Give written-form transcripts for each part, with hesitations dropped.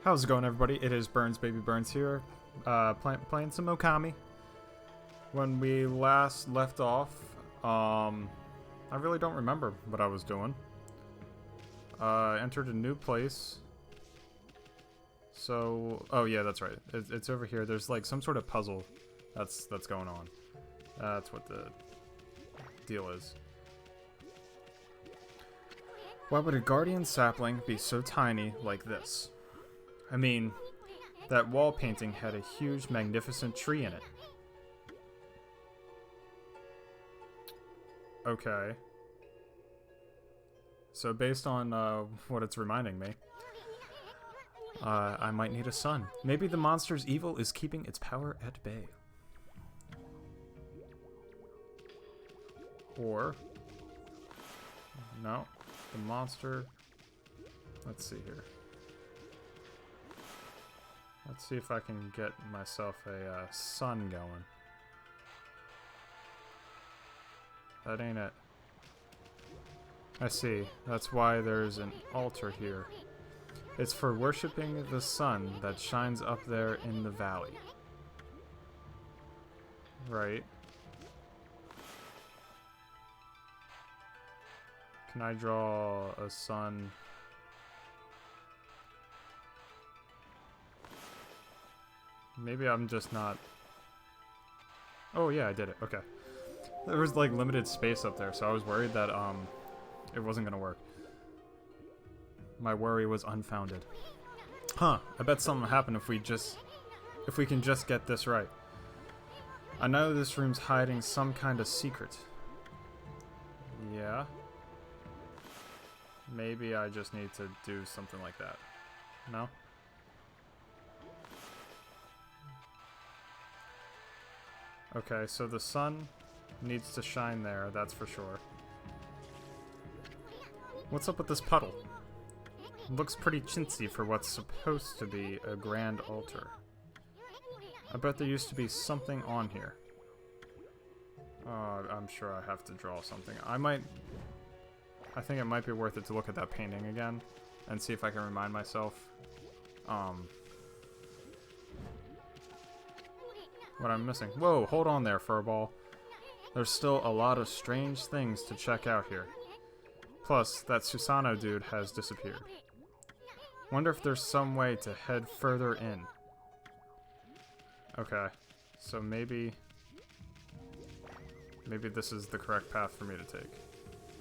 How's it going, everybody? It is burnsbabyburns here, playing some Okami. When we last left off, I really don't remember what I was doing. Entered a new place. So, oh yeah, that's right. It's over here. There's like some sort of puzzle that's going on. That's what the deal is. Why would a guardian sapling be so tiny like this? I mean, that wall painting had a huge, magnificent tree in it. Okay. So based on what it's reminding me, I might need a son. Maybe the monster's evil is keeping its power at bay. Or, no, the monster, let's see here. Let's see if I can get myself a sun going. That ain't it. I see. That's why there's an altar here. It's for worshipping the sun that shines up there in the valley. Right. Can I draw a sun? Maybe I'm just not... Oh yeah, I did it. Okay. There was like limited space up there, so I was worried that it wasn't gonna work. My worry was unfounded. Huh, I bet something will happen if we can just get this right. I know this room's hiding some kind of secret. Yeah. Maybe I just need to do something like that. No? Okay, so the sun needs to shine there, that's for sure. What's up with this puddle? It looks pretty chintzy for what's supposed to be a grand altar. I bet there used to be something on here. I'm sure I have to draw something. I think it might be worth it to look at that painting again and see if I can remind myself what I'm missing. Whoa, hold on there, Furball. There's still a lot of strange things to check out here. Plus, that Susano dude has disappeared. Wonder if there's some way to head further in. Okay, so maybe this is the correct path for me to take.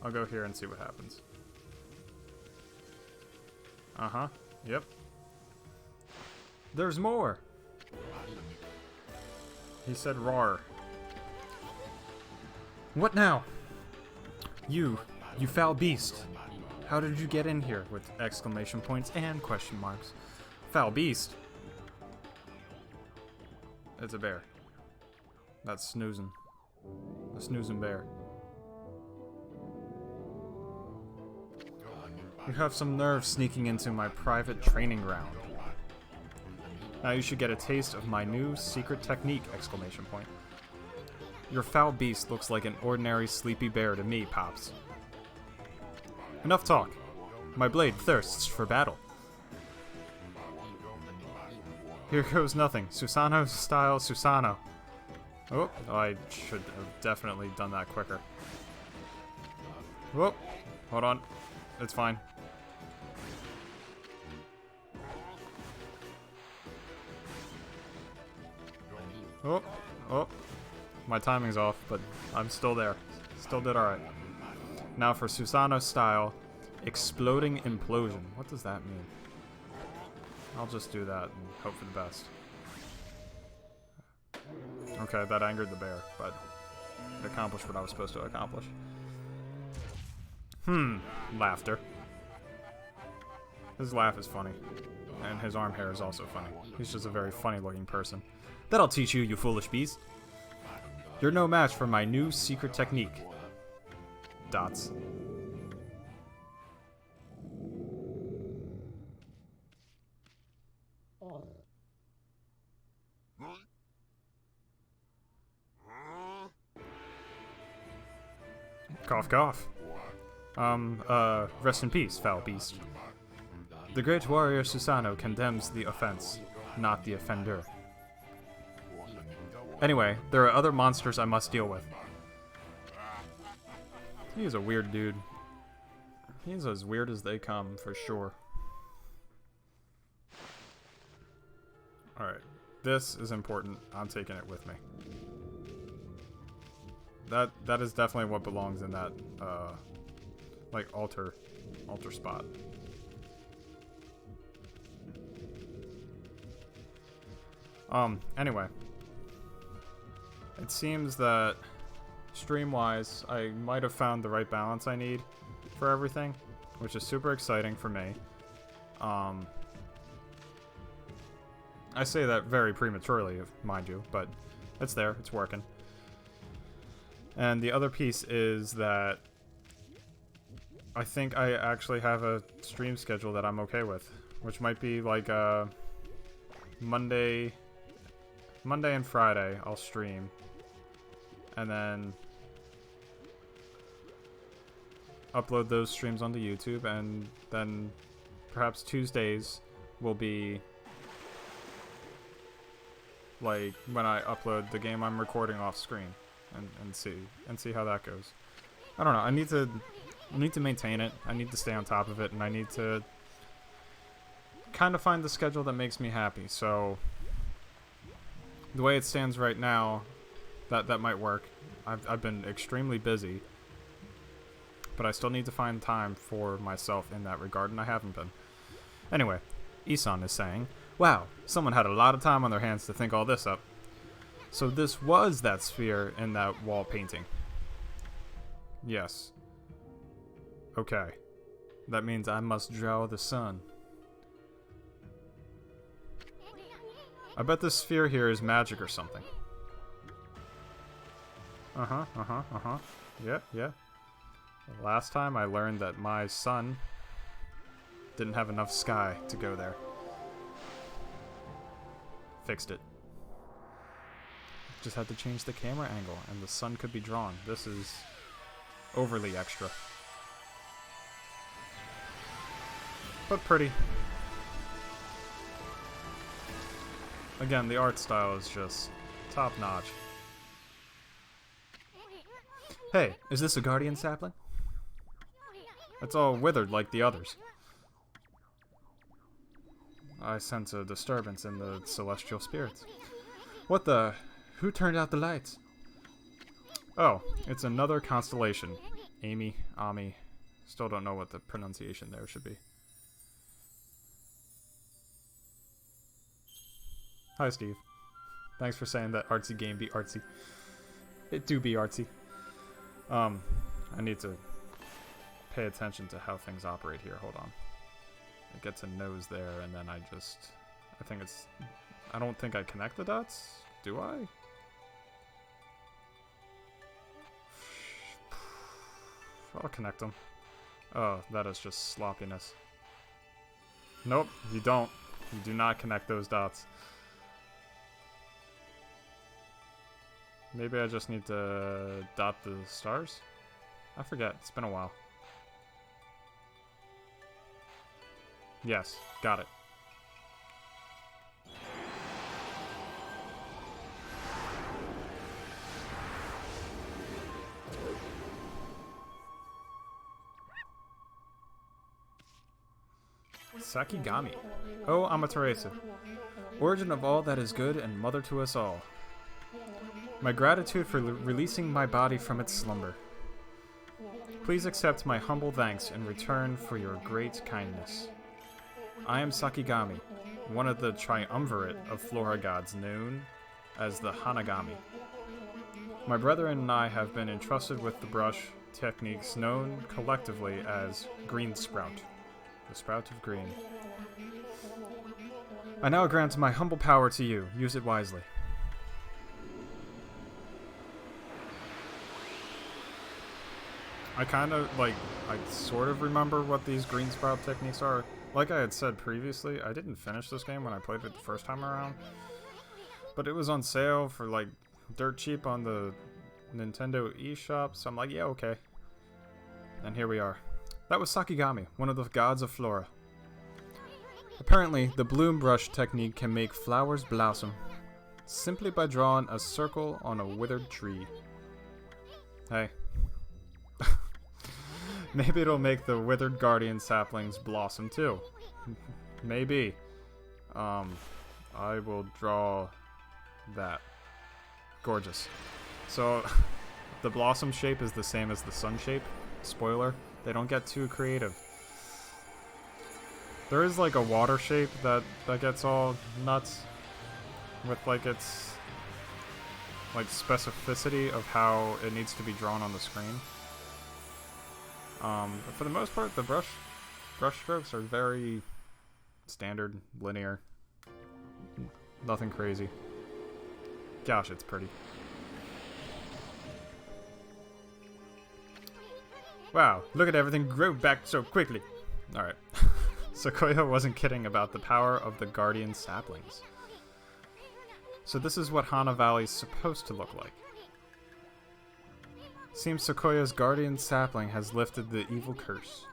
I'll go here and see what happens. Uh-huh, yep. There's more! He said roar. What now? You foul beast. How did you get in here? With exclamation points and question marks. Foul beast? It's a bear. That's snoozing. A snoozing bear. You have some nerve sneaking into my private training ground. Now you should get a taste of my new secret technique! Exclamation point. Your foul beast looks like an ordinary sleepy bear to me, Pops. Enough talk. My blade thirsts for battle. Here goes nothing. Susano style Susano. Oh, I should have definitely done that quicker. Whoop. Hold on. It's fine. Oh, oh. My timing's off, but I'm still there. Still did alright. Now for Susano style, exploding implosion. What does that mean? I'll just do that and hope for the best. Okay, that angered the bear, but it accomplished what I was supposed to accomplish. Laughter. His laugh is funny. And his arm hair is also funny. He's just a very funny looking person. That'll teach you, you foolish beast. You're no match for my new secret technique. Dots. Cough, cough. Rest in peace, foul beast. The great warrior Susanoo condemns the offense, not the offender. Anyway, there are other monsters I must deal with. He's a weird dude. He's as weird as they come, for sure. Alright, this is important. I'm taking it with me. That is definitely what belongs in that, like, altar spot. Anyway. It seems that, stream-wise, I might have found the right balance I need for everything, which is super exciting for me. I say that very prematurely, mind you, but it's there, it's working. And the other piece is that I think I actually have a stream schedule that I'm okay with, which might be like Monday and Friday I'll stream, and then upload those streams onto YouTube, and then perhaps Tuesdays will be like when I upload the game I'm recording off screen, and see how that goes. I don't know. I need to maintain it. I need to stay on top of it, and I need to kind of find the schedule that makes me happy. So the way it stands right now, that might work. I've been extremely busy, but I still need to find time for myself in that regard, and I haven't been. Anyway, Isan is saying, wow, someone had a lot of time on their hands to think all this up. So this was that sphere in that wall painting. Yes. Okay. That means I must draw the sun. I bet this sphere here is magic or something. Yeah. Last time I learned that my sun didn't have enough sky to go there. Fixed it. Just had to change the camera angle and the sun could be drawn. This is overly extra. But pretty. Again, the art style is just top notch. Hey, is this a guardian sapling? It's all withered like the others. I sense a disturbance in the celestial spirits. What the... Who turned out the lights? Oh, it's another constellation. Ami. Still don't know what the pronunciation there should be. Hi, Steve. Thanks for saying that artsy game be artsy. It do be artsy. I need to pay attention to how things operate here. Hold on. It gets a nose there, and then I don't think I connect the dots. Do I? I'll connect them. Oh, that is just sloppiness. Nope, you don't. You do not connect those dots. Maybe I just need to dot the stars? I forget. It's been a while. Yes, got it. Sakigami. Oh, Amaterasu. Origin of all that is good and mother to us all. My gratitude for releasing my body from its slumber. Please accept my humble thanks in return for your great kindness. I am Sakigami, one of the triumvirate of flora gods known as the Hanagami. My brethren and I have been entrusted with the brush techniques known collectively as Greensprout, the sprout of green. I now grant my humble power to you. Use it wisely. I sort of remember what these Greensprout techniques are. Like I had said previously, I didn't finish this game when I played it the first time around. But it was on sale for like dirt cheap on the Nintendo eShop, so I'm like, yeah, okay. And here we are. That was Sakigami, one of the gods of flora. Apparently, the bloom brush technique can make flowers blossom simply by drawing a circle on a withered tree. Hey. Maybe it'll make the withered guardian saplings blossom too. Maybe. I will draw that. Gorgeous. So, the blossom shape is the same as the sun shape. Spoiler, they don't get too creative. There is like a water shape that gets all nuts with like its like specificity of how it needs to be drawn on the screen. But for the most part, the brush strokes are very standard, linear. Nothing crazy. Gosh, it's pretty. Wow, look at everything grow back so quickly. Alright. Sequoia wasn't kidding about the power of the guardian saplings. So this is what Hana Valley's supposed to look like. Seems Sequoia's guardian sapling has lifted the evil curse.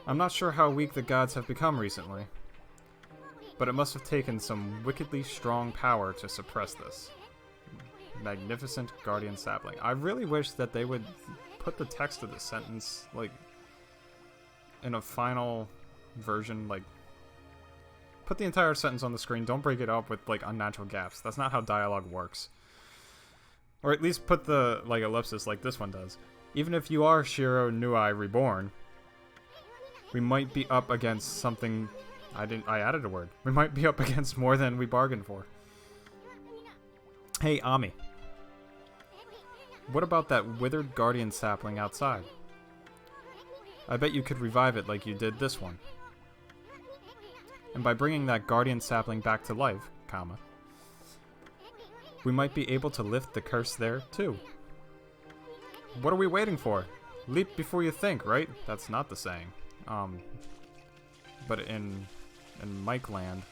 I'm not sure how weak the gods have become recently, but it must have taken some wickedly strong power to suppress this. Magnificent guardian sapling. I really wish that they would put the text of the sentence, like, in a final version, like, put the entire sentence on the screen, don't break it up with, like, unnatural gaps. That's not how dialogue works. Or at least put the, like, ellipsis like this one does. Even if you are Shiro Nui reborn, we might be up against something... I added a word. We might be up against more than we bargained for. Hey, Ami. What about that withered guardian sapling outside? I bet you could revive it like you did this one. And by bringing that guardian sapling back to life, comma, we might be able to lift the curse there, too. What are we waiting for? Leap before you think, right? That's not the saying. But in Mike Land,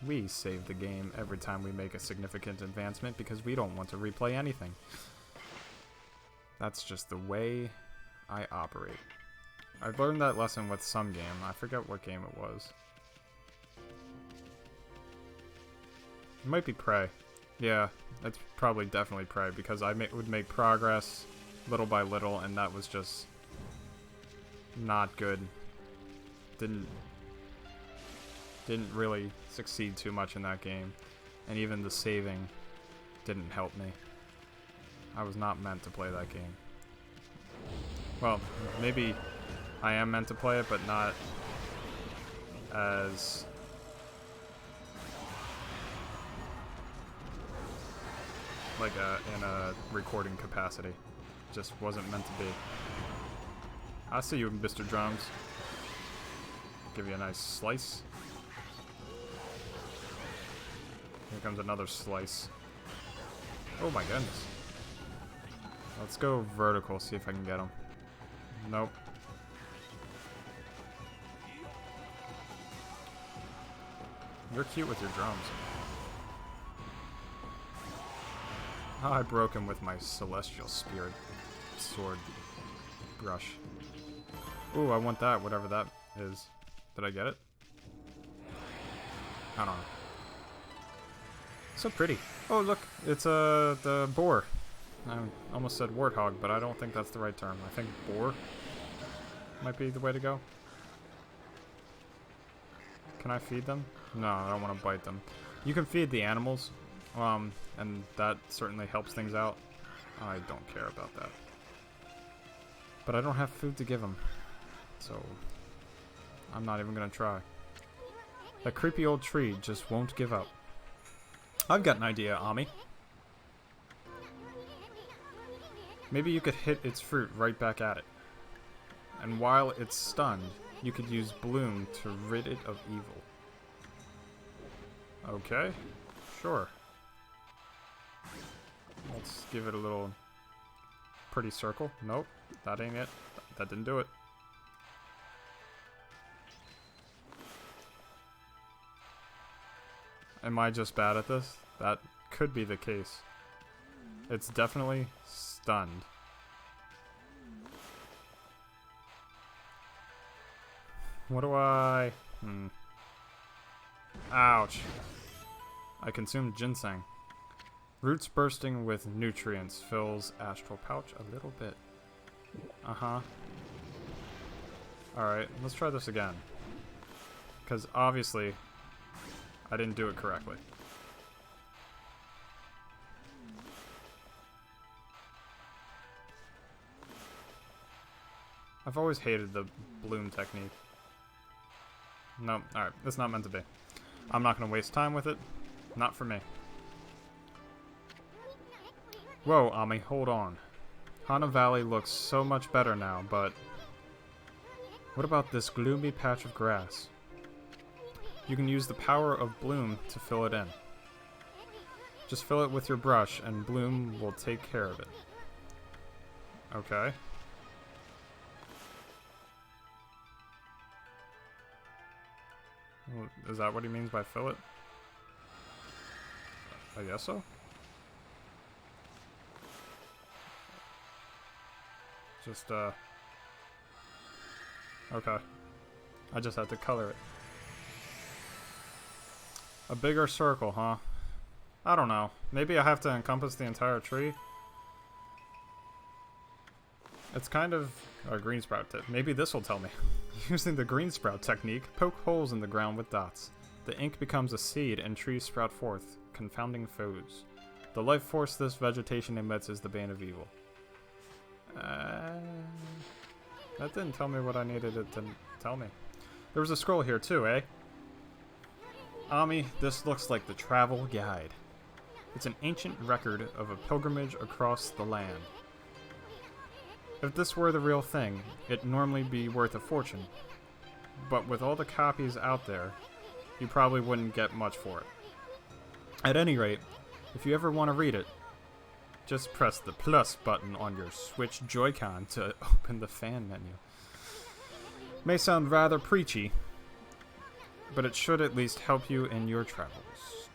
we save the game every time we make a significant advancement because we don't want to replay anything. That's just the way I operate. I've learned that lesson with some game. I forget what game it was. It might be Prey. Yeah, it's probably definitely Prey because I would make progress little by little and that was just not good. Didn't really succeed too much in that game. And even the saving didn't help me. I was not meant to play that game. Well, maybe I am meant to play it, but not as... like in a recording capacity. Just wasn't meant to be. I see you, Mr. Drums. Give you a nice slice. Here comes another slice. Oh my goodness. Let's go vertical, see if I can get him. Nope. You're cute with your drums. Oh, I broke him with my celestial spirit sword brush. Ooh, I want that, whatever that is. Did I get it? I don't know. So pretty. Oh, look, it's the boar. I almost said warthog, but I don't think that's the right term. I think boar might be the way to go. Can I feed them? No, I don't want to bite them. You can feed the animals, and that certainly helps things out. I don't care about that. But I don't have food to give them, so I'm not even gonna try. That creepy old tree just won't give up. I've got an idea, Ami. Maybe you could hit its fruit right back at it. And while it's stunned, you could use bloom to rid it of evil. Okay, sure. Let's give it a little pretty circle. Nope, that ain't it. That didn't do it. Am I just bad at this? That could be the case. It's definitely stunned. What do I... Ouch. I consumed ginseng. Roots bursting with nutrients fills astral pouch a little bit. Uh-huh. Alright, let's try this again. Because obviously, I didn't do it correctly. I've always hated the bloom technique. No, alright, it's not meant to be. I'm not going to waste time with it. Not for me. Whoa, Ami, hold on. Hana Valley looks so much better now, but... what about this gloomy patch of grass? You can use the power of bloom to fill it in. Just fill it with your brush, and bloom will take care of it. Okay. Well, is that what he means by fill it? I guess so. Just, okay. I just had to color it. A bigger circle, huh? I don't know. Maybe I have to encompass the entire tree? It's kind of a Greensprout tip. Maybe this will tell me. Using the Greensprout technique, poke holes in the ground with dots. The ink becomes a seed and trees sprout forth, confounding foes. The life force this vegetation emits is the bane of evil. That didn't tell me what I needed it to tell me. There was a scroll here too, eh? Ami, this looks like the travel guide. It's an ancient record of a pilgrimage across the land. If this were the real thing, it'd normally be worth a fortune. But with all the copies out there, you probably wouldn't get much for it. At any rate, if you ever want to read it, just press the plus button on your Switch Joy-Con to open the fan menu. May sound rather preachy, but it should at least help you in your travels.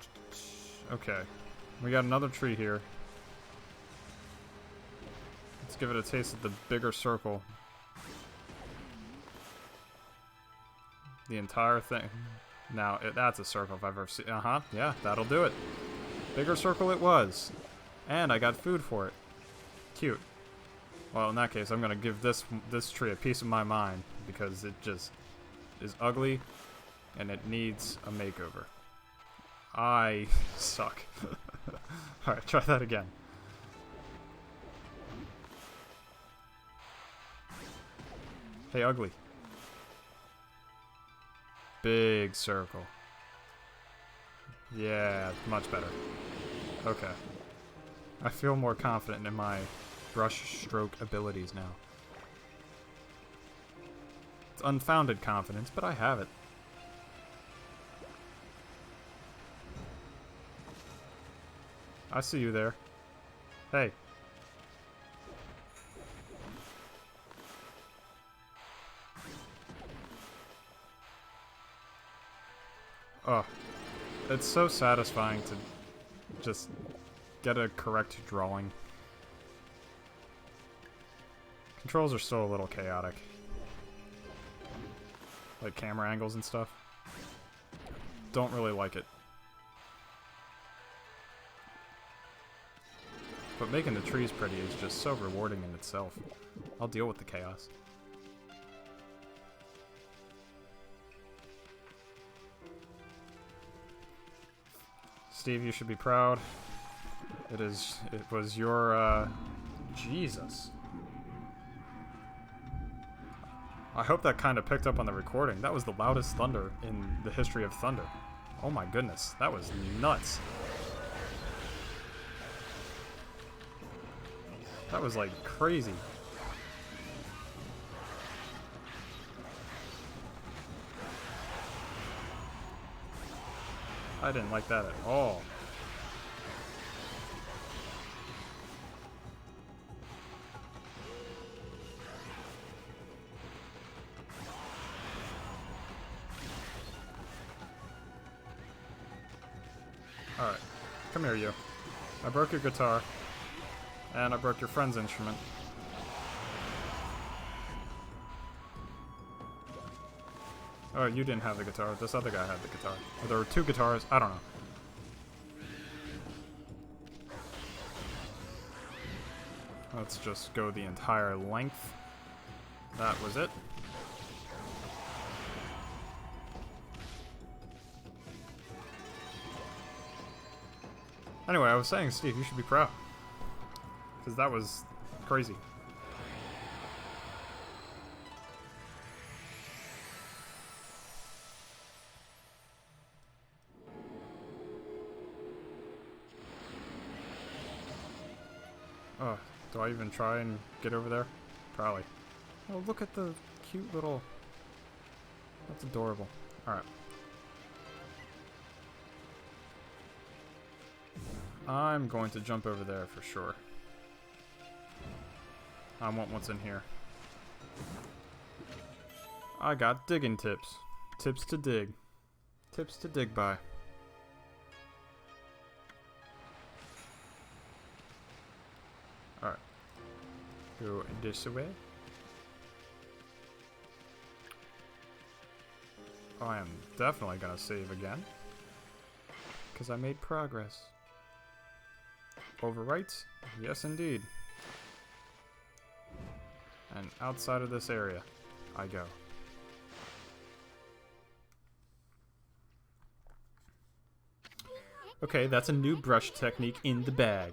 Okay, we got another tree here. Let's give it a taste of the bigger circle. The entire thing. Now, that's a circle if I've ever seen. Uh-huh, yeah, that'll do it. Bigger circle it was. And I got food for it. Cute. Well, in that case, I'm gonna give this tree a piece of my mind because it just is ugly and it needs a makeover. I suck. Alright, try that again. Hey, ugly. Big circle. Yeah, much better. Okay. I feel more confident in my brush stroke abilities now. It's unfounded confidence, but I have it. I see you there. Hey. Oh, it's so satisfying to just get a correct drawing. Controls are still a little chaotic. Like camera angles and stuff. Don't really like it. But making the trees pretty is just so rewarding in itself. I'll deal with the chaos. Steve, you should be proud. It was your, Jesus. I hope that kind of picked up on the recording. That was the loudest thunder in the history of thunder. Oh my goodness, that was nuts. That was like crazy. I didn't like that at all. Alright, come here, you. I broke your guitar, and I broke your friend's instrument. Oh, you didn't have the guitar. This other guy had the guitar. Or there were two guitars. I don't know. Let's just go the entire length. That was it. Anyway, I was saying, Steve, you should be proud. Because that was crazy. Oh, do I even try and get over there? Probably. Oh, look at the cute little... That's adorable. Alright. I'm going to jump over there for sure. I want what's in here. I got digging tips. Tips to dig. Tips to dig by. Alright. Go this way. I am definitely gonna save again. Because I made progress. Overwrite? Yes, indeed. And outside of this area, I go. Okay, that's a new brush technique in the bag.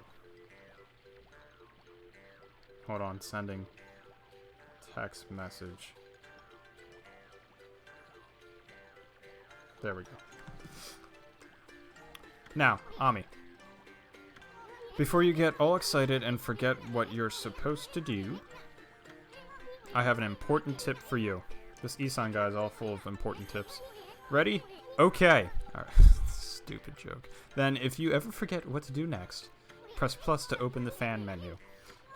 Hold on, sending text message. There we go. Now, Ami. Before you get all excited and forget what you're supposed to do, I have an important tip for you. This Isan guy is all full of important tips. Ready? Okay. Alright. Stupid joke. Then, if you ever forget what to do next, press plus to open the fan menu,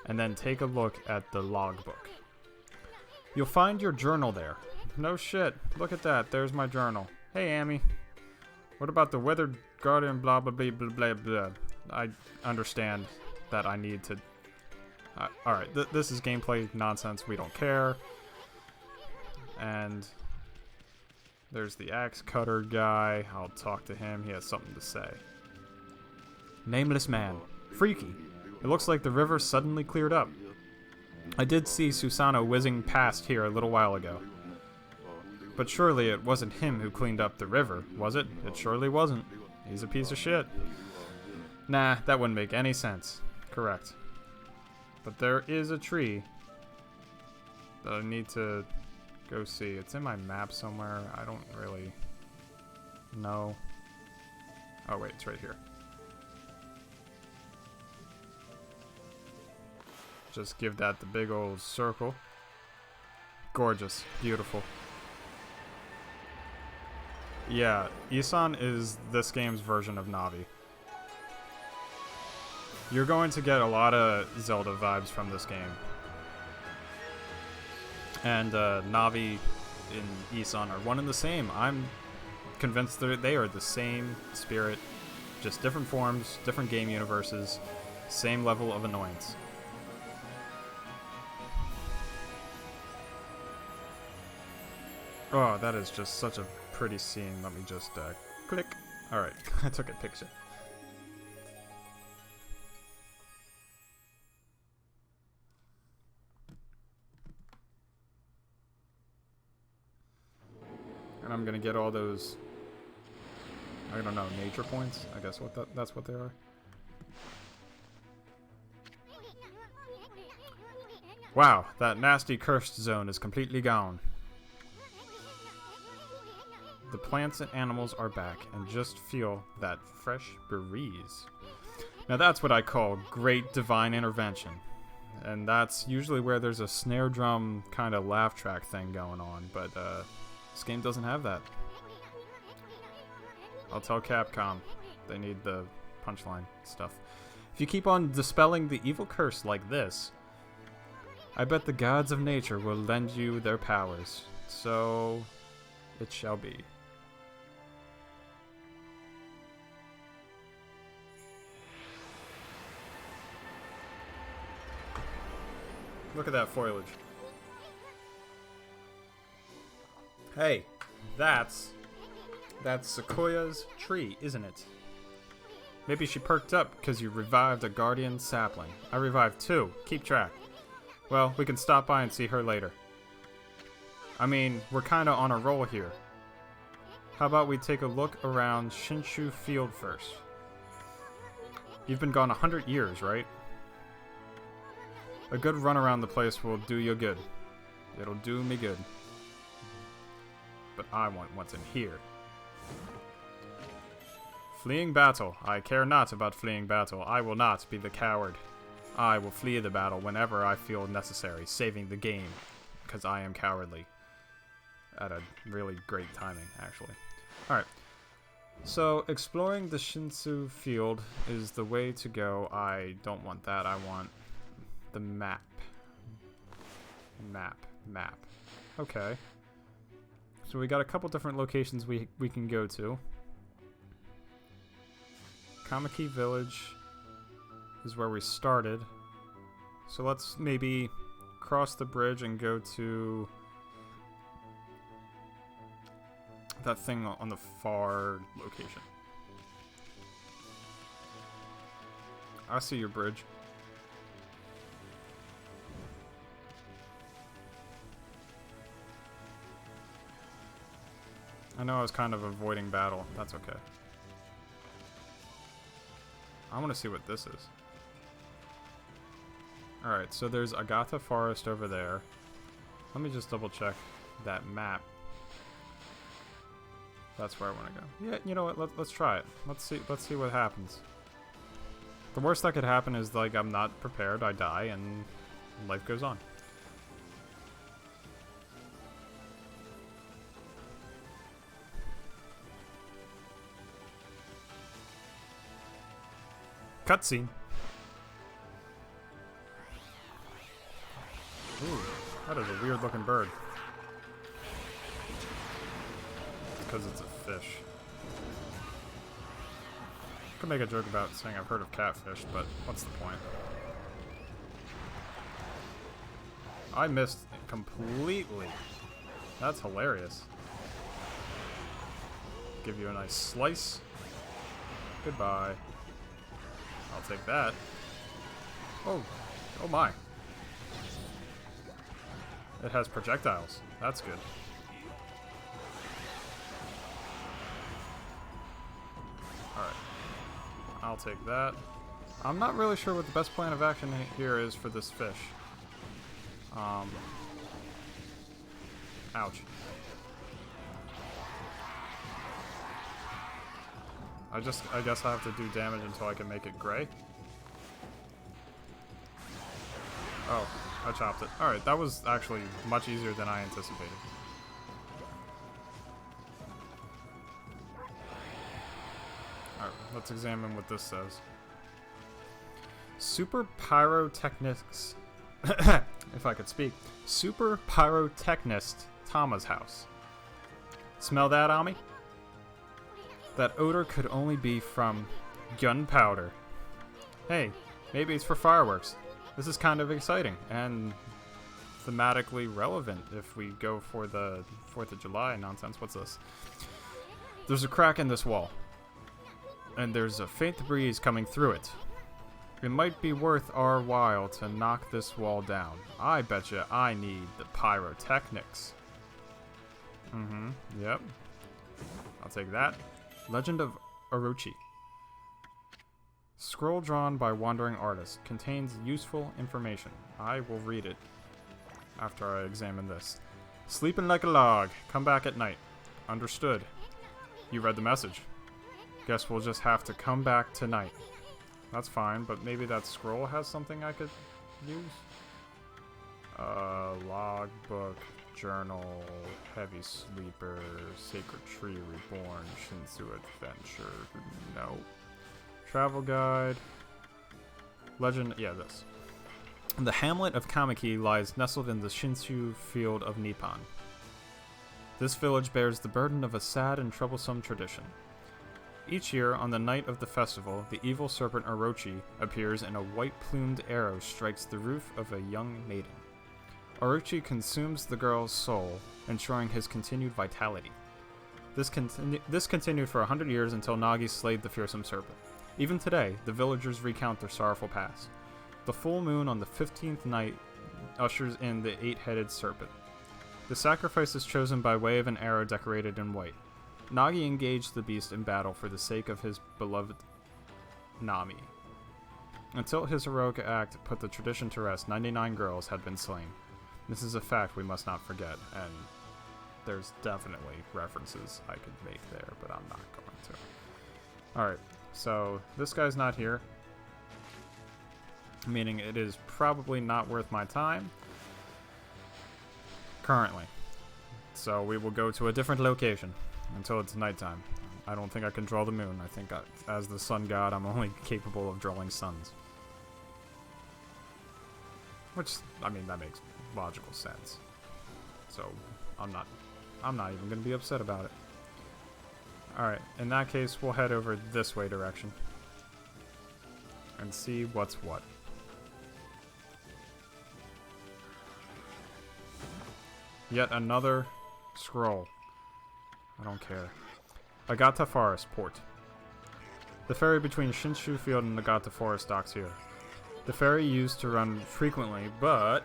and then take a look at the logbook. You'll find your journal there. No shit. Look at that. There's my journal. Hey, Amy. What about the weather guardian blah blah blah blah blah blah? I understand that I need to... Alright, this is gameplay nonsense. We don't care. And there's the axe cutter guy. I'll talk to him. He has something to say. Nameless man. Freaky. It looks like the river suddenly cleared up. I did see Susano whizzing past here a little while ago. But surely it wasn't him who cleaned up the river, was it? It surely wasn't. He's a piece of shit. Nah, that wouldn't make any sense. Correct. But there is a tree that I need to go see. It's in my map somewhere. I don't really know. Oh wait, it's right here. Just give that the big old circle. Gorgeous. Beautiful. Yeah, Isan is this game's version of Navi. You're going to get a lot of Zelda vibes from this game. And Navi and Isan are one and the same. I'm convinced that they are the same spirit, just different forms, different game universes, same level of annoyance. Oh, that is just such a pretty scene. Let me just click. Alright, I took a picture. And I'm gonna get all those, I don't know, nature points? I guess that's what they are. Wow, that nasty cursed zone is completely gone. The plants and animals are back, and just feel that fresh breeze. Now that's what I call great divine intervention. And that's usually where there's a snare drum kind of laugh track thing going on, but this game doesn't have that. I'll tell Capcom. They need the punchline stuff. If you keep on dispelling the evil curse like this, I bet the gods of nature will lend you their powers. So, it shall be. Look at that foliage. Hey, That's Sequoia's tree, isn't it? Maybe she perked up because you revived a guardian sapling. I revived 2. Keep track. Well, we can stop by and see her later. I mean, we're kinda on a roll here. How about we take a look around Shinshu Field first? You've been gone 100 years, right? A good run around the place will do you good. It'll do me good. But I want what's in here. Fleeing battle. I care not about fleeing battle. I will not be the coward. I will flee the battle whenever I feel necessary, saving the game, because I am cowardly. At a really great timing, actually. Alright. So, exploring the Shinsu Field is the way to go. I don't want that. I want the map. Map. Okay. So we got a couple different locations we can go to. Kamiki Village is where we started. So let's maybe cross the bridge and go to that thing on the far location. I see your bridge. I know I was kind of avoiding battle. That's okay. I want to see what this is. Alright, so there's Agatha Forest over there. Let me just double check that map. That's where I want to go. Yeah, you know what? Let's try it. Let's see what happens. The worst that could happen is, like, I'm not prepared, I die, and life goes on. Cutscene. Ooh, that is a weird looking bird. Because it's a fish. I could make a joke about saying I've heard of catfish, but what's the point? I missed completely. That's hilarious. Give you a nice slice. Goodbye. I'll take that. Oh my. It has projectiles. That's good. Alright. I'll take that. I'm not really sure what the best plan of action here is for this fish. Ouch. I guess I have to do damage until I can make it gray. Oh, I chopped it. Alright, that was actually much easier than I anticipated. Alright, let's examine what this says. Super Pyrotechnics. If I could speak. Super Pyrotechnist Tama's house. Smell that, Ami? That odor could only be from gunpowder. Hey, maybe it's for fireworks. This is kind of exciting and thematically relevant if we go for the 4th of July nonsense. What's this? There's a crack in this wall, and there's a faint breeze coming through it. It might be worth our while to knock this wall down. I betcha I need the pyrotechnics. Yep. I'll take that. Legend of Orochi. Scroll drawn by wandering artist. Contains useful information. I will read it after I examine this. Sleeping like a log. Come back at night. Understood. You read the message. Guess we'll just have to come back tonight. That's fine, but maybe that scroll has something I could use? Logbook, journal, heavy sleeper, sacred tree reborn, Shinsu adventure. No. Travel guide. Legend, yeah, this. The hamlet of Kamiki lies nestled in the Shinsu field of Nippon. This village bears the burden of a sad and troublesome tradition. Each year, on the night of the festival, the evil serpent Orochi appears and a white-plumed arrow strikes the roof of a young maiden. Orochi consumes the girl's soul, ensuring his continued vitality. This continued for 100 years until Nagi slayed the fearsome serpent. Even today, the villagers recount their sorrowful past. The full moon on the 15th night ushers in the 8-headed serpent. The sacrifice is chosen by way of an arrow decorated in white. Nagi engaged the beast in battle for the sake of his beloved Nami. Until his heroic act put the tradition to rest, 99 girls had been slain. This is a fact we must not forget, and there's definitely references I could make there, but I'm not going to. Alright, so this guy's not here, meaning it is probably not worth my time currently. So we will go to a different location until it's nighttime. I don't think I can draw the moon. I think as the sun god, I'm only capable of drawing suns. Which, I mean, that makes logical sense. So, I'm not even going to be upset about it. Alright, in that case, we'll head over this way direction. And see what's what. Yet another scroll. I don't care. Agata Forest Port. The ferry between Shinshu Field and Agata Forest docks here. The ferry used to run frequently, but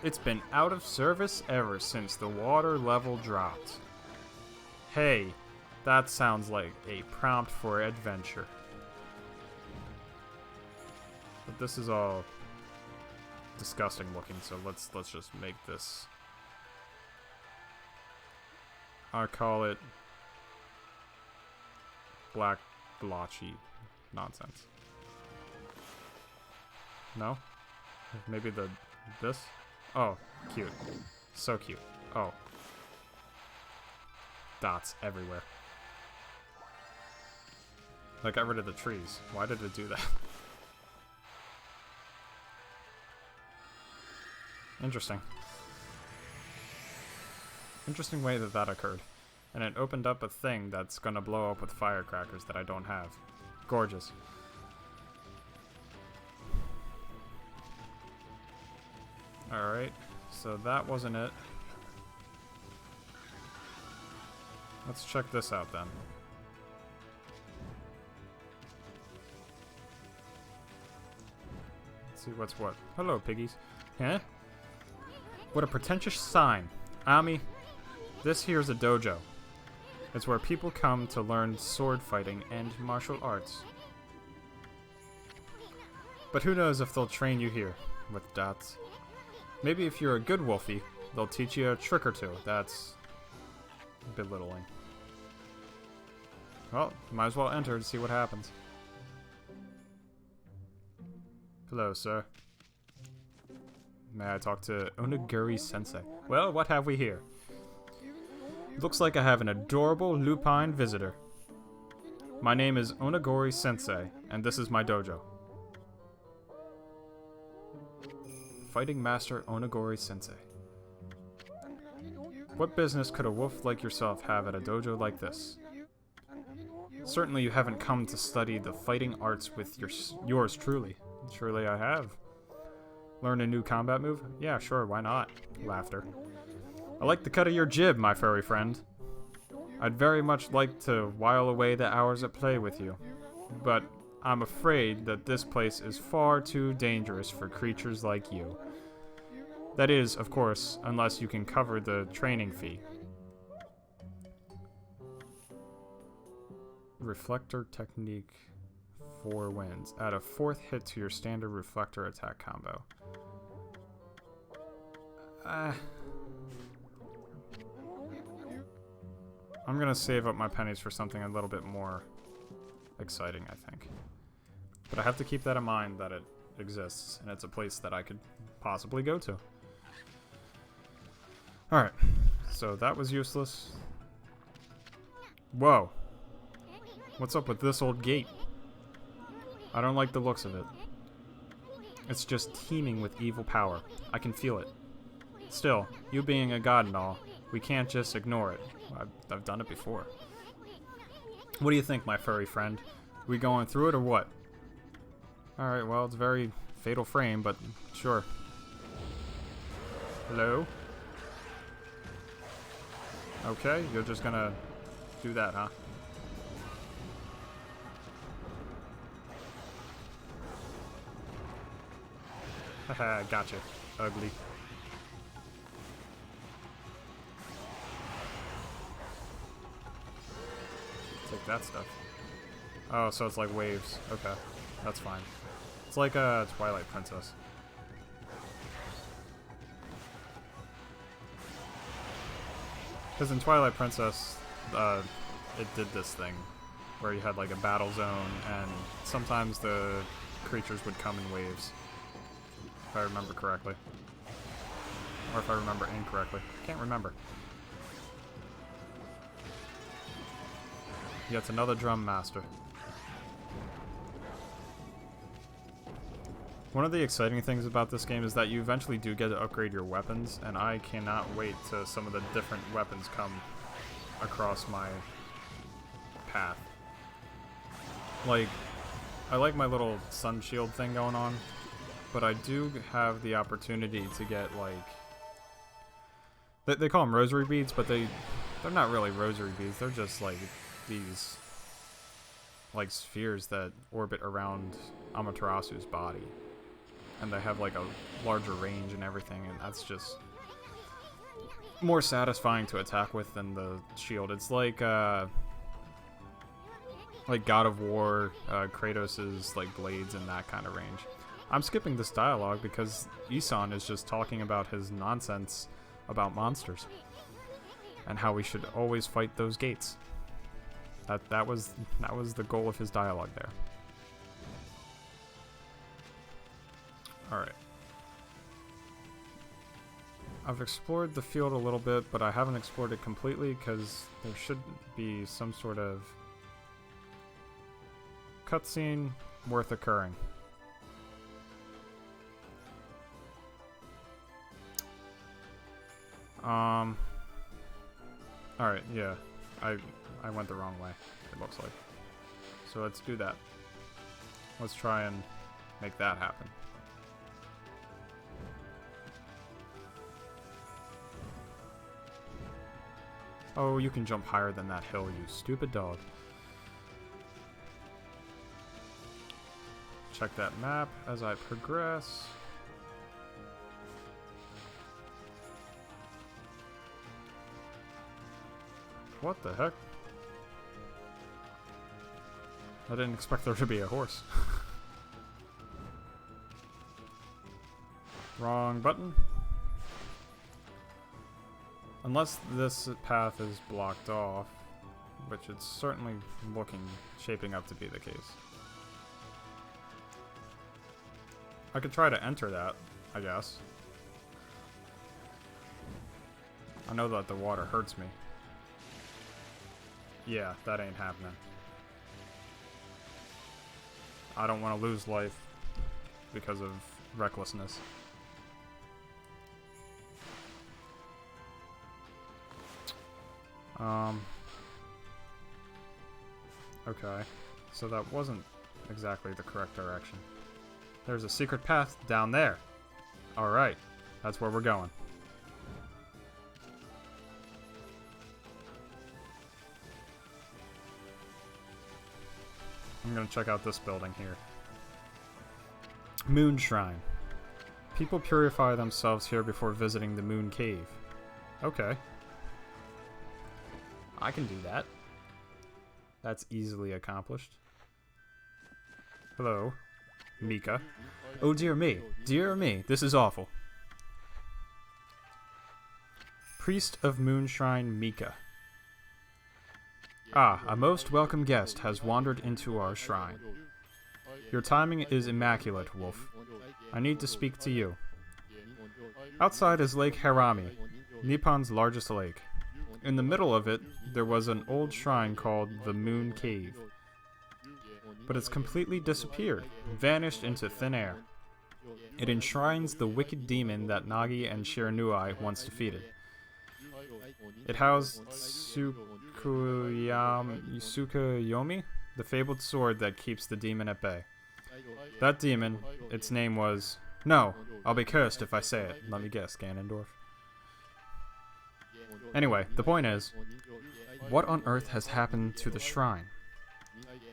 it's been out of service ever since the water level dropped. Hey, that sounds like a prompt for adventure. But this is all disgusting looking, so let's just make this. I call it black blotchy nonsense. No? Maybe this? Oh, cute. So cute. Oh. Dots everywhere. I got rid of the trees. Why did it do that? Interesting. Interesting way that occurred. And it opened up a thing that's gonna blow up with firecrackers that I don't have. Gorgeous. Alright, so that wasn't it. Let's check this out then. Let's see what's what. Hello, piggies. Huh? What a pretentious sign. Ami, this here's a dojo. It's where people come to learn sword fighting and martial arts. But who knows if they'll train you here, with dots. Maybe if you're a good wolfie, they'll teach you a trick or two. That's belittling. Well, might as well enter to see what happens. Hello, sir. May I talk to Onigiri-sensei? Well, what have we here? Looks like I have an adorable lupine visitor. My name is Onigiri-sensei, and this is my dojo. Fighting Master Onigiri-sensei. What business could a wolf like yourself have at a dojo like this? Certainly you haven't come to study the fighting arts with yours truly. Surely I have. Learn a new combat move? Yeah, sure, why not? Laughter. I like the cut of your jib, my furry friend. I'd very much like to while away the hours at play with you, but I'm afraid that this place is far too dangerous for creatures like you. That is, of course, unless you can cover the training fee. Reflector technique 4 wins. Add a 4th hit to your standard reflector attack combo. I'm gonna save up my pennies for something a little bit more exciting, I think. But I have to keep that in mind that it exists, and it's a place that I could possibly go to. Alright, so that was useless. Whoa. What's up with this old gate? I don't like the looks of it. It's just teeming with evil power. I can feel it. Still, you being a god and all, we can't just ignore it. I've done it before. What do you think, my furry friend? We going through it or what? Alright, well, it's a very fatal frame, but sure. Hello? Okay, you're just gonna do that, huh? Haha, gotcha. Ugly. Take that stuff. Oh, so it's like waves. Okay. That's fine. It's like a Twilight Princess. Because in Twilight Princess, it did this thing where you had like a battle zone, and sometimes the creatures would come in waves. If I remember correctly. Or if I remember incorrectly. Can't remember. Yet another drum master. One of the exciting things about this game is that you eventually do get to upgrade your weapons, and I cannot wait till some of the different weapons come across my path. Like, I like my little sun shield thing going on, but I do have the opportunity to get, like... They call them rosary beads, but they're not really rosary beads, they're just, like, these, like, spheres that orbit around Amaterasu's body. And they have like a larger range and everything, and that's just more satisfying to attack with than the shield. It's like God of War, Kratos's like blades in that kind of range. I'm skipping this dialogue because Isan is just talking about his nonsense about monsters and how we should always fight those gates. That was the goal of his dialogue there. Alright. I've explored the field a little bit, but I haven't explored it completely because there should be some sort of cutscene worth occurring. Alright, yeah. I went the wrong way, it looks like. So let's do that. Let's try and make that happen. Oh, you can jump higher than that hill, you stupid dog. Check that map as I progress. What the heck? I didn't expect there to be a horse. Wrong button. Unless this path is blocked off, which it's certainly shaping up to be the case. I could try to enter that, I guess. I know that the water hurts me. Yeah, that ain't happening. I don't want to lose life because of recklessness. Okay, so that wasn't exactly the correct direction. There's a secret path down there. Alright, that's where we're going. I'm gonna check out this building here. Moon Shrine. People purify themselves here before visiting the Moon Cave. Okay. I can do that. That's easily accomplished. Hello, Mika. Oh dear me, this is awful. Priest of Moonshrine Mika. Ah, a most welcome guest has wandered into our shrine. Your timing is immaculate, Wolf. I need to speak to you. Outside is Lake Harami, Nippon's largest lake. In the middle of it, there was an old shrine called the Moon Cave. But it's completely disappeared, vanished into thin air. It enshrines the wicked demon that Nagi and Shiranui once defeated. It housed Tsukuyomi, the fabled sword that keeps the demon at bay. That demon, its name was... No, I'll be cursed if I say it. Let me guess, Ganondorf. Anyway, the point is, What on earth has happened to the shrine?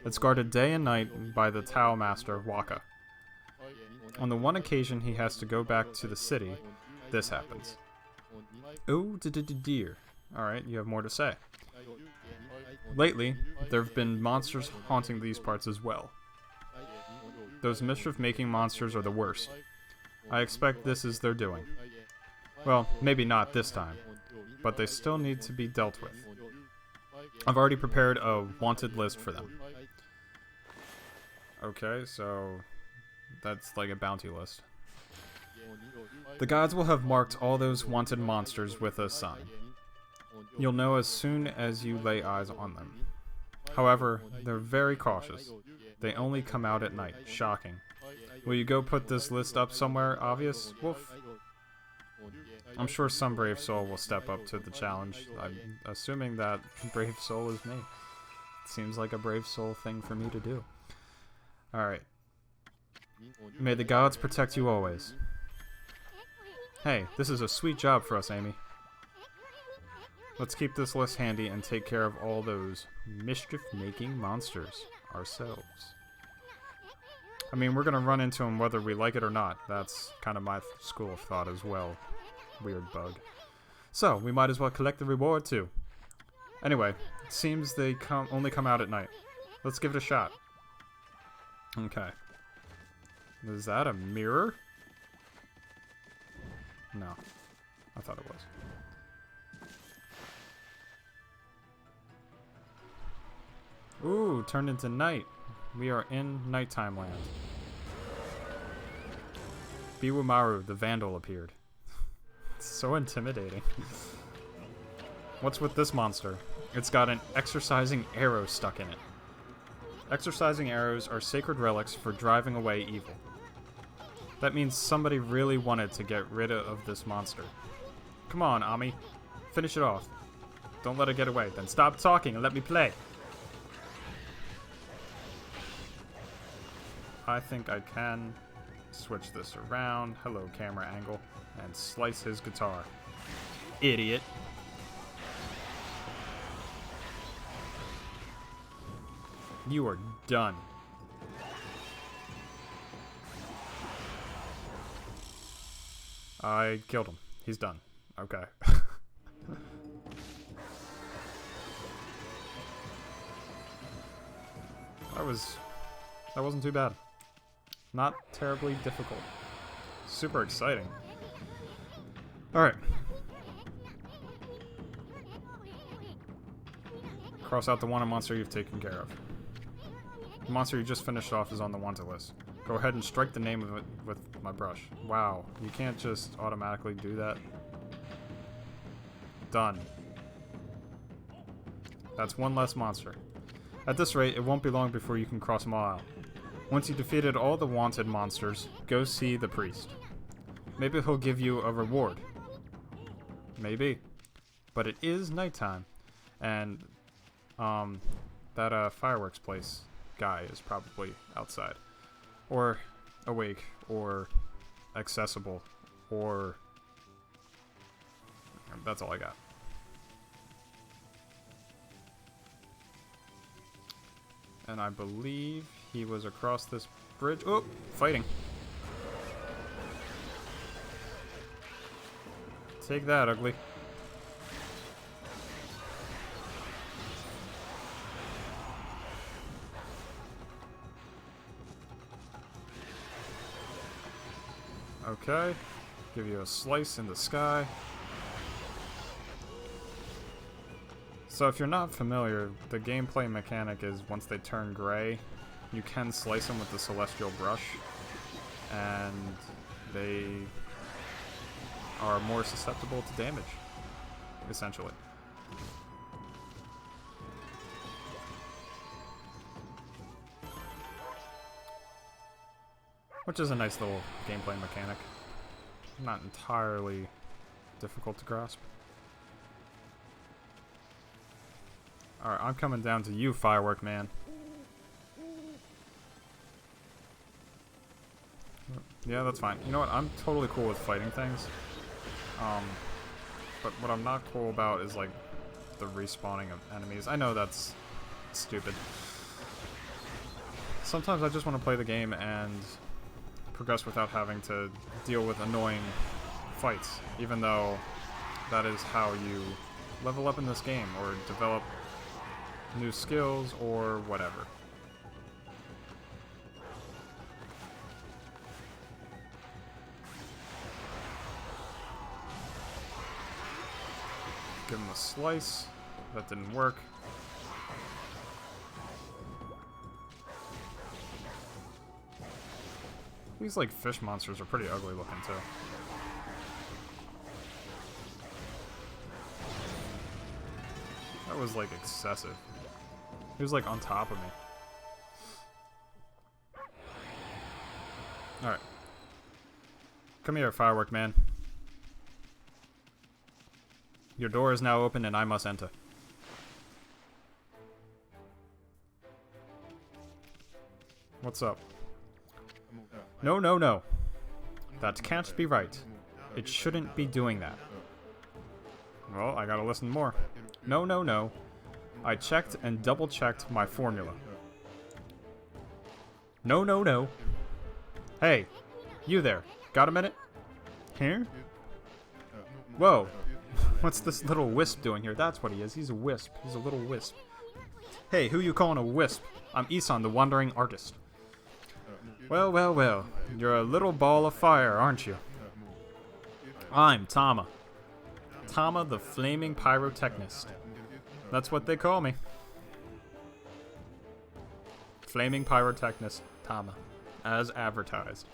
It's guarded day and night by the Tao Master Waka. On the one occasion he has to go back to the city, this happens. Oh dear. Alright, you have more to say. Lately, there have been monsters haunting these parts as well. Those mischief-making monsters are the worst. I expect this is their doing. Well, maybe not this time, but they still need to be dealt with. I've already prepared a wanted list for them. Okay, so that's like a bounty list. The gods will have marked all those wanted monsters with a sign. You'll know as soon as you lay eyes on them. However, they're very cautious. They only come out at night. Shocking. Will you go put this list up somewhere obvious, Wolf? I'm sure some brave soul will step up to the challenge. I'm assuming that brave soul is me. Seems like a brave soul thing for me to do. Alright. May the gods protect you always. Hey, this is a sweet job for us, Amy. Let's keep this list handy and take care of all those mischief-making monsters ourselves. I mean, we're gonna run into them whether we like it or not. That's kind of my school of thought as well. Weird bug. So, we might as well collect the reward too. Anyway, it seems they only come out at night. Let's give it a shot. Okay. Is that a mirror? No. I thought it was. Ooh, turned into night. We are in nighttime land. Biwamaru, the Vandal, appeared. It's so intimidating. What's with this monster? It's got an exorcising arrow stuck in it. Exorcising arrows are sacred relics for driving away evil. That means somebody really wanted to get rid of this monster. Come on, Ami. Finish it off. Don't let it get away. Then stop talking and let me play. I think I can switch this around. Hello, camera angle. And slice his guitar. Idiot. You are done. I killed him. He's done. Okay. That wasn't too bad. Not terribly difficult. Super exciting. Alright. Cross out the wanted monster you've taken care of. The monster you just finished off is on the wanted list. Go ahead and strike the name of it with my brush. Wow, you can't just automatically do that. Done. That's one less monster. At this rate, it won't be long before you can cross them all out. Once you defeated all the wanted monsters, go see the priest. Maybe he'll give you a reward. Maybe. But it is nighttime, and that fireworks place guy is probably outside. Or awake, or accessible, or... That's all I got. And I believe he was across this bridge. Oh, fighting. Take that, ugly. Okay. Give you a slice in the sky. So if you're not familiar, the gameplay mechanic is once they turn gray, you can slice them with the celestial brush, and they are more susceptible to damage, essentially. Which is a nice little gameplay mechanic. Not entirely difficult to grasp. Alright, I'm coming down to you, Firework Man. Yeah, that's fine. You know what? I'm totally cool with fighting things. But what I'm not cool about is, like, the respawning of enemies. I know that's stupid. Sometimes I just want to play the game and progress without having to deal with annoying fights, even though that is how you level up in this game, or develop new skills, or whatever. Give him a slice. That didn't work. These, like, fish monsters are pretty ugly looking, too. That was, like, excessive. He was, like, on top of me. Alright. Come here, firework man. Your door is now open and I must enter. What's up? No, no, no. That can't be right. It shouldn't be doing that. Well, I gotta listen more. No, no, no. I checked and double-checked my formula. No, no, no. Hey, you there. Got a minute? Here? Whoa. What's this little wisp doing here? That's what he is. He's a wisp. He's a little wisp. Hey, who you calling a wisp? I'm Isan, the wandering artist. Well, well, well. You're a little ball of fire, aren't you? I'm Tama. Tama, the flaming pyrotechnist. That's what they call me. Flaming pyrotechnist Tama, as advertised.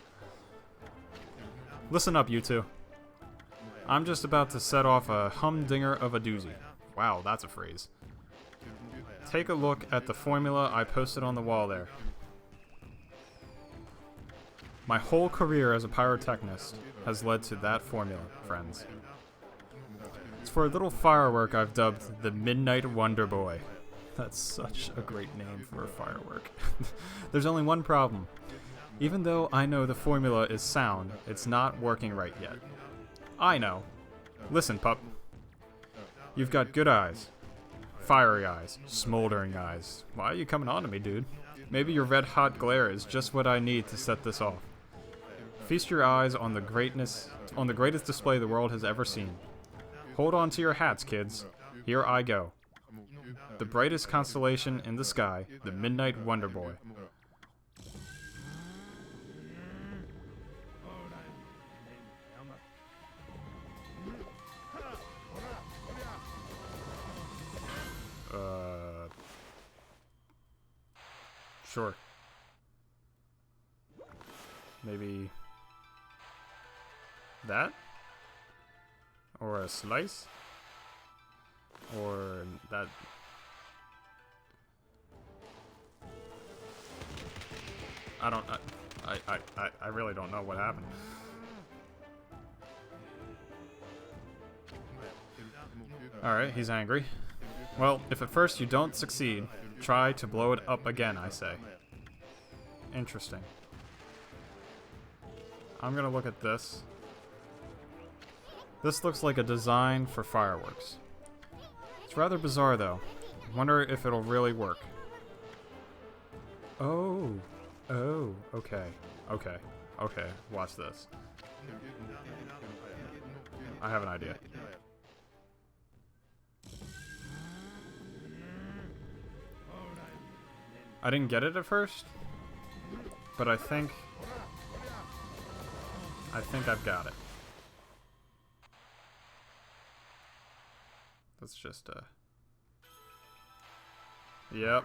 Listen up, you two. I'm just about to set off a humdinger of a doozy. Wow, that's a phrase. Take a look at the formula I posted on the wall there. My whole career as a pyrotechnist has led to that formula, friends. It's for a little firework I've dubbed the Midnight Wonder Boy. That's such a great name for a firework. There's only one problem. Even though I know the formula is sound, it's not working right yet. I know. Listen, pup. You've got good eyes. Fiery eyes. Smoldering eyes. Why are you coming on to me, dude? Maybe your red-hot glare is just what I need to set this off. Feast your eyes on the greatest display the world has ever seen. Hold on to your hats, kids. Here I go. The brightest constellation in the sky, the Midnight Wonder Boy. Sure. Maybe that? Or a slice? Or that? I really don't know what happened. Alright, he's angry. Well, if at first you don't succeed, try to blow it up again, I say. Interesting. I'm gonna look at this. This looks like a design for fireworks. It's rather bizarre, though. Wonder if it'll really work. Oh. Oh, okay. Okay. Okay, watch this. I have an idea. I didn't get it at first, but I think I've got it. Let's just, yep.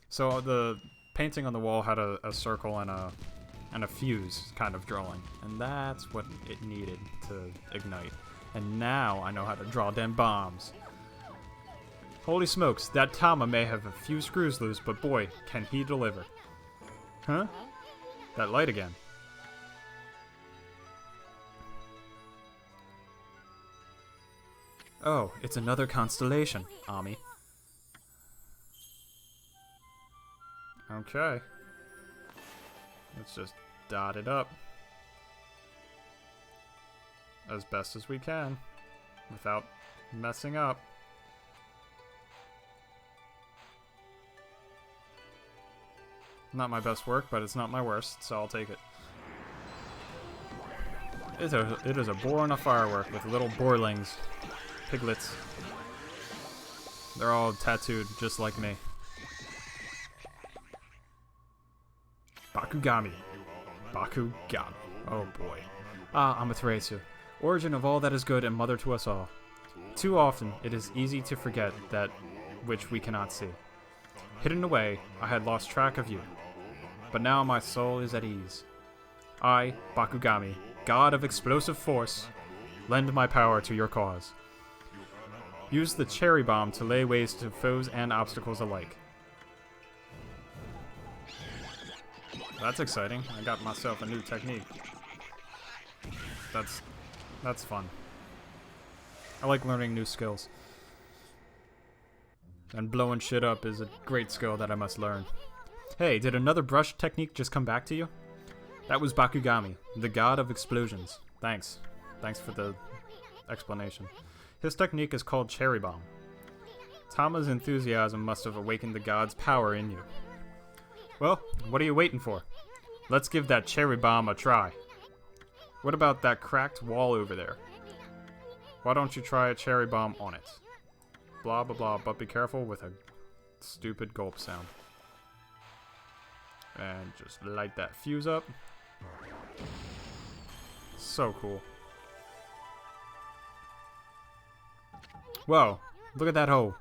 So the painting on the wall had a circle and a fuse kind of drawing, and that's what it needed to ignite. And now I know how to draw them bombs. Holy smokes, that Tama may have a few screws loose, but boy, can he deliver. Huh? That light again. Oh, it's another constellation, Ami. Okay. Let's just dot it up. as best as we can without messing up. Not my best work, but it's not my worst, so I'll take it. It is a boar on a firework with little boarlings, piglets. They're all tattooed just like me. Bakugami. Bakugami. Oh boy. Ah, Amaterasu. Origin of all that is good and mother to us all. Too often, it is easy to forget that which we cannot see. Hidden away, I had lost track of you. But now my soul is at ease. I, Bakugami, god of explosive force, lend my power to your cause. Use the cherry bomb to lay waste to foes and obstacles alike. That's exciting. I got myself a new technique. That's fun. I like learning new skills. And blowing shit up is a great skill that I must learn. Hey, did another brush technique just come back to you? That was Bakugami, the god of explosions. Thanks. Thanks for the explanation. His technique is called Cherry Bomb. Tama's enthusiasm must have awakened the god's power in you. Well, what are you waiting for? Let's give that Cherry Bomb a try. What about that cracked wall over there? Why don't you try a Cherry Bomb on it? Blah blah blah, but be careful with a stupid gulp sound. And just light that fuse up. So cool. Whoa, look at that hole.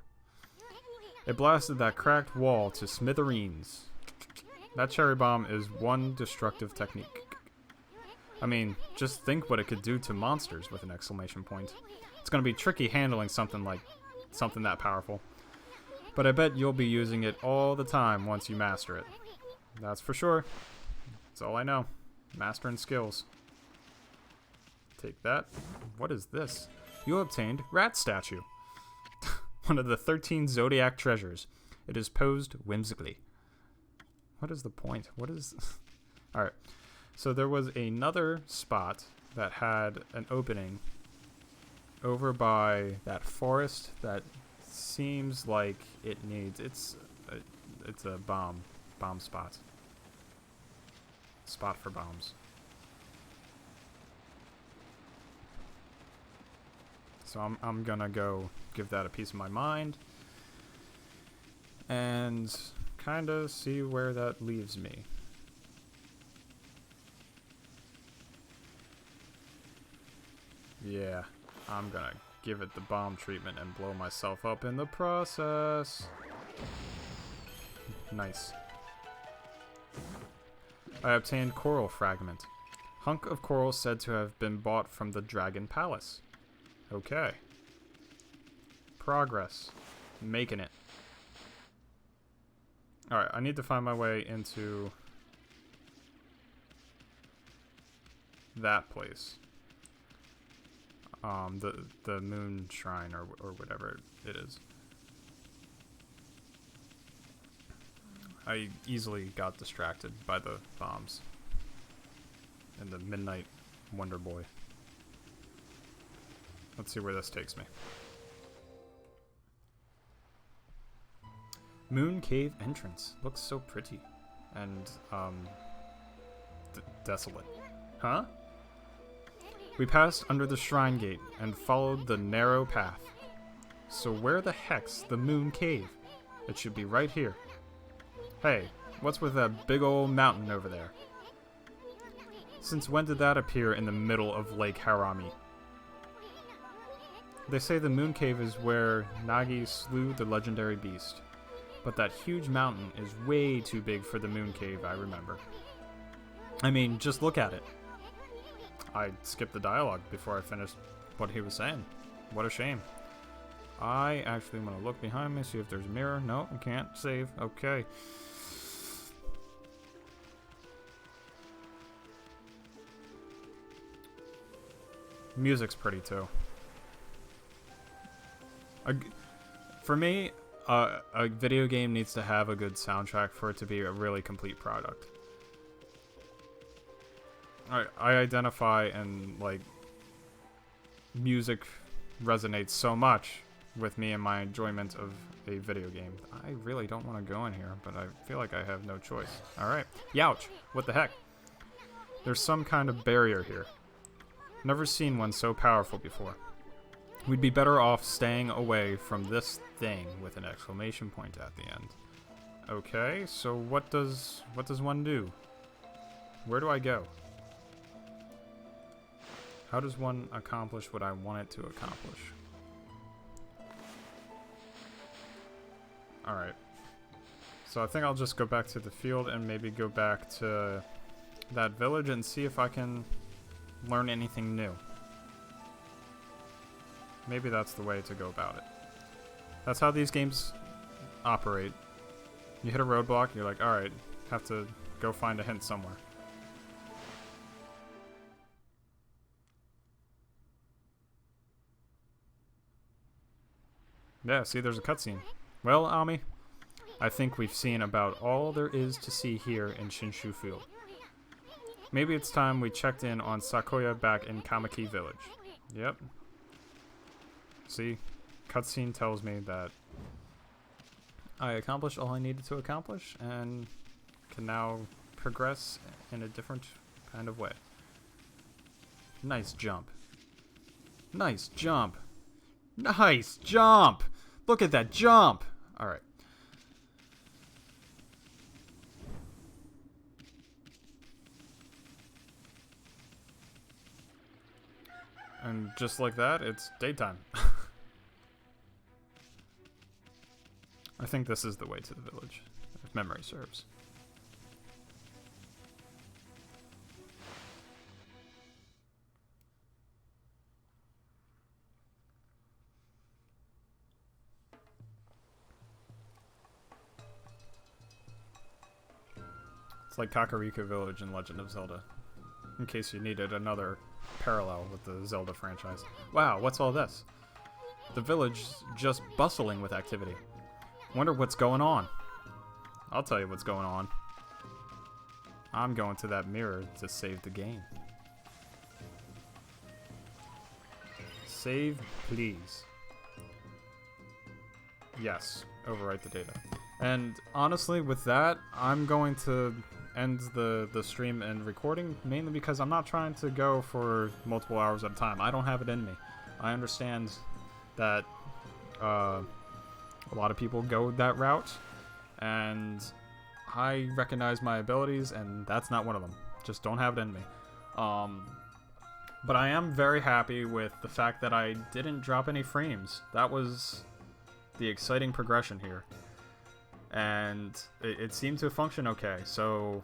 It blasted that cracked wall to smithereens. That cherry bomb is one destructive technique. I mean, just think what it could do to monsters with an exclamation point. It's gonna be tricky handling something that powerful. But I bet you'll be using it all the time once you master it. That's for sure. That's all I know. Mastering skills. Take that. What is this? You obtained Rat Statue. One of the 13 Zodiac treasures. It is posed whimsically. What is the point? What is... Alright. So there was another spot that had an opening over by that forest that seems like it needs... It's a bomb spot. Spot for bombs. So I'm gonna go give that a piece of my mind and kind of see where that leaves me. Yeah, I'm gonna give it the bomb treatment and blow myself up in the process. Nice. I obtained Coral Fragment. Hunk of coral said to have been bought from the Dragon Palace. Okay. Progress. Making it. Alright, I need to find my way into that place. The moon shrine or whatever it is. I easily got distracted by the bombs and the Midnight Wonder Boy. Let's see where this takes me. Moon Cave entrance. Looks so pretty. And, desolate. Huh? We passed under the shrine gate and followed the narrow path. So where the heck's the Moon Cave? It should be right here. Hey, what's with that big old mountain over there? Since when did that appear in the middle of Lake Harami? They say the Moon Cave is where Nagi slew the legendary beast. But that huge mountain is way too big for the Moon Cave, I remember. I mean, just look at it. I skipped the dialogue before I finished what he was saying. What a shame. I actually want to look behind me, see if there's a mirror. No, I can't save. Okay. Music's pretty too. For me, a video game needs to have a good soundtrack for it to be a really complete product. I identify and like music resonates so much with me and my enjoyment of a video game. I really don't want to go in here, but I feel like I have no choice. Alright. Youch! What the heck? There's some kind of barrier here. Never seen one so powerful before. We'd be better off staying away from this thing with an exclamation point at the end. Okay, so what does one do? Where do I go? How does one accomplish what I want it to accomplish? Alright. So I think I'll just go back to the field and maybe go back to that village and see if I can learn anything new. Maybe that's the way to go about it. That's how these games operate. You hit a roadblock, you're like, alright, have to go find a hint somewhere. Yeah, see, there's a cutscene. Well, Ami, I think we've seen about all there is to see here in Shinshu Field. Maybe it's time we checked in on Sakuya back in Kamaki Village. Yep. See, cutscene tells me that I accomplished all I needed to accomplish and can now progress in a different kind of way. Nice jump. Nice jump. Nice jump! Look at that jump! Alright. And just like that, it's daytime. I think this is the way to the village, if memory serves. It's like Kakariko Village in Legend of Zelda, in case you needed another parallel with the Zelda franchise. Wow, what's all this? The village just bustling with activity. Wonder what's going on. I'll tell you what's going on. I'm going to that mirror to save the game. Save, please. Yes, overwrite the data. And honestly, with that, I'm going to end the stream and recording, mainly because I'm not trying to go for multiple hours at a time. I don't have it in me. I understand that a lot of people go that route, and I recognize my abilities, and that's not one of them. Just don't have it in me. But I am very happy with the fact that I didn't drop any frames. That was the exciting progression here. And it seemed to function okay, so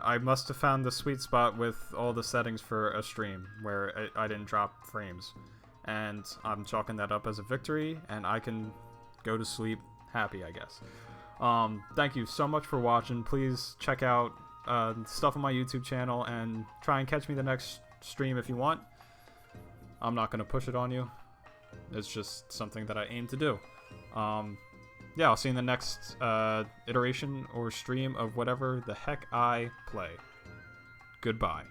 I must have found the sweet spot with all the settings for a stream where I didn't drop frames. And I'm chalking that up as a victory, and I can go to sleep happy, I guess. Thank you so much for watching. Please check out stuff on my YouTube channel and try and catch me the next stream if you want. I'm not going to push it on you. It's just something that I aim to do. Yeah, I'll see you in the next iteration or stream of whatever the heck I play. Goodbye.